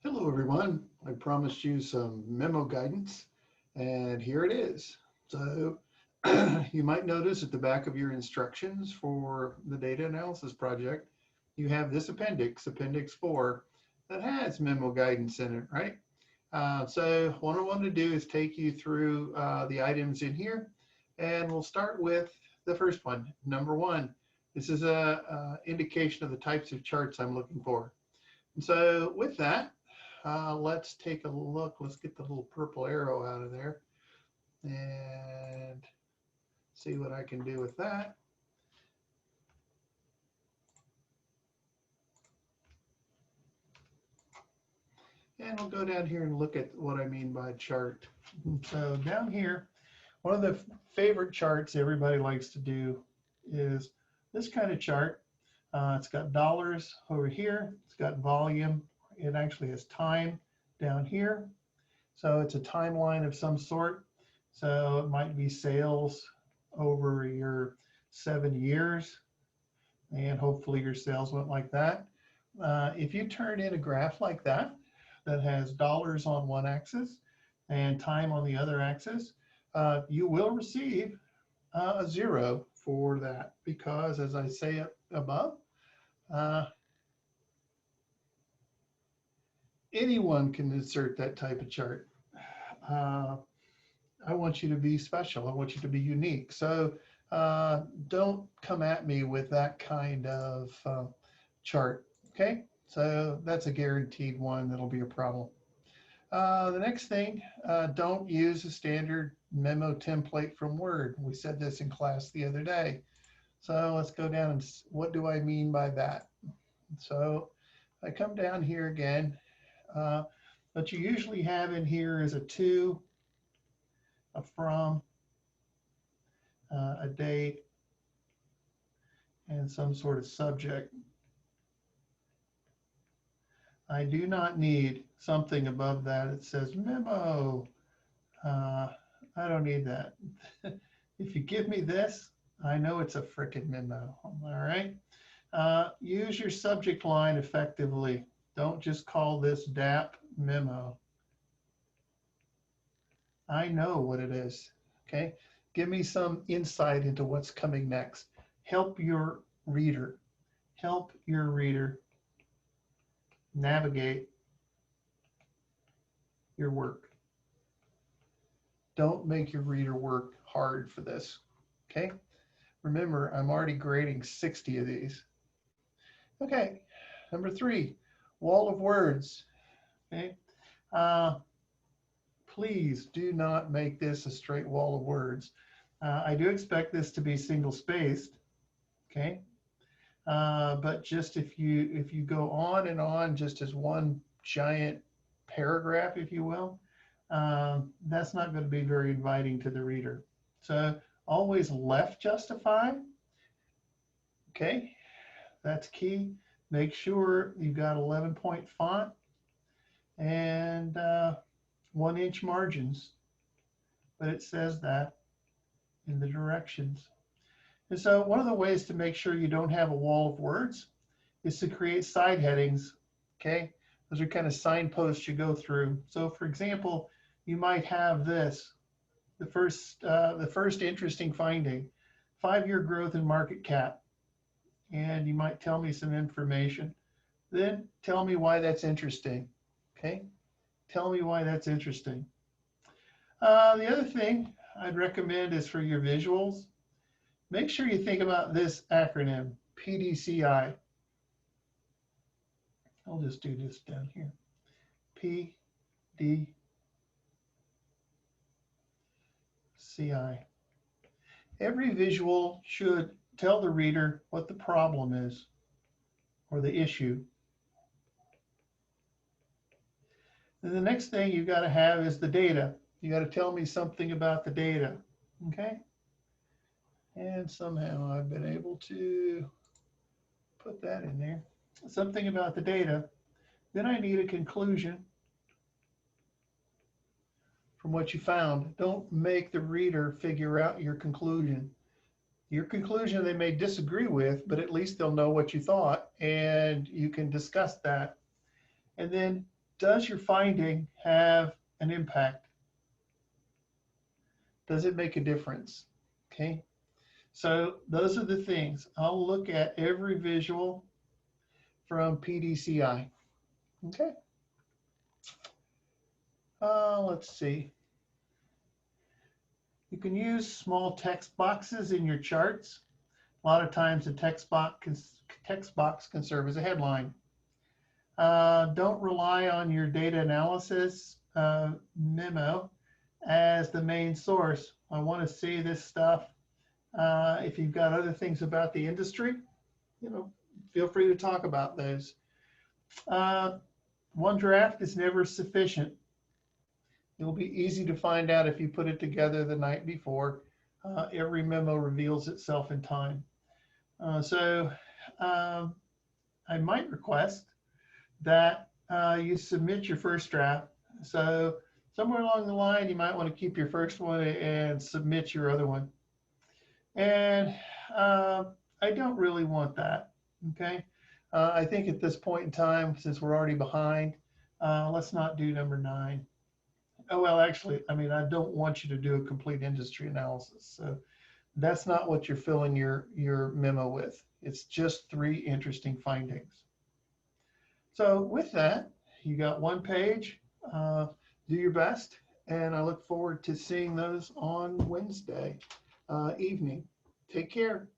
Hello everyone, I promised you some memo guidance and here it is. So you might notice at the back of your instructions for the data analysis project, you have this appendix, Appendix 4, that has memo guidance in it, right? So what I want to do is take you through the items in here and we'll start with the first one, number 1. This is a indication of the types of charts I'm looking for. And so with that, let's take a look. Let's get the little purple arrow out of there and see what I can do with that. And we'll go down here and look at what I mean by chart. So down here, one of the favorite charts everybody likes to do is this kind of chart. It's got dollars over here. It's got volume. It actually has time down here. So it's a timeline of some sort. So it might be sales over your 7 years, and hopefully your sales went like that. If you turn in a graph like that, that has dollars on one axis and time on the other axis, you will receive a 0 for that because, as I say above, anyone can insert that type of chart. I want you to be special. I want you to be unique. So don't come at me with that kind of chart. Okay, so that's a guaranteed one that'll be a problem. The next thing, don't use a standard memo template from Word. We said this in class the other day. So let's go down and what do I mean by that? So I come down here again. What you usually have in here is a to, a from, a date, and some sort of subject. I do not need something above that. It says memo. I don't need that. If you give me this, I know it's a frickin' memo. All right. Use your subject line effectively. Don't just call this DAP memo. I know what it is. Okay. Give me some insight into what's coming next. Help your reader. Help your reader navigate your work. Don't make your reader work hard for this. Okay. Remember, I'm already grading 60 of these. Okay. Number 3, wall of words. Okay. Please do not make this a straight wall of words. I do expect this to be single spaced. Okay. But just if you go on and on just as one giant paragraph, if you will, that's not going to be very inviting to the reader. So always left justify. Okay, that's key. Make sure you've got 11-point font and 1-inch margins, but it says that in the directions. And so one of the ways to make sure you don't have a wall of words is to create side headings. Okay, those are kind of signposts you go through. So for example, you might have this, the first interesting finding, 5-year growth in market cap. And you might tell me some information. Then tell me why that's interesting. Okay, tell me why that's interesting. The other thing I'd recommend is for your visuals, make sure you think about this acronym, PDCI. I'll just do this down here. PDCI. Every visual should tell the reader what the problem is or the issue. And the next thing you got to have is the data. You got to tell me something about the data. Okay. And somehow I've been able to put that in there. Something about the data. Then I need a conclusion from what you found. Don't make the reader figure out your conclusion. Your conclusion they may disagree with, but at least they'll know what you thought and you can discuss that. And then does your finding have an impact? Does it make a difference? Okay, so those are the things. I'll look at every visual from PDCI. Okay. Let's see. You can use small text boxes in your charts. A lot of times the text box can serve as a headline. Don't rely on your data analysis memo as the main source. I want to see this stuff. If you've got other things about the industry, feel free to talk about those. One draft is never sufficient. It will be easy to find out if you put it together the night before. Every memo reveals itself in time. So I might request that you submit your first draft. So somewhere along the line, you might want to keep your first one and submit your other one. And I don't really want that, okay? I think at this point in time, since we're already behind, let's not do number 9. Oh, well, actually, I don't want you to do a complete industry analysis. So that's not what you're filling your memo with. It's just 3 interesting findings. So with that, you got 1 page. Do your best, and I look forward to seeing those on Wednesday evening. Take care.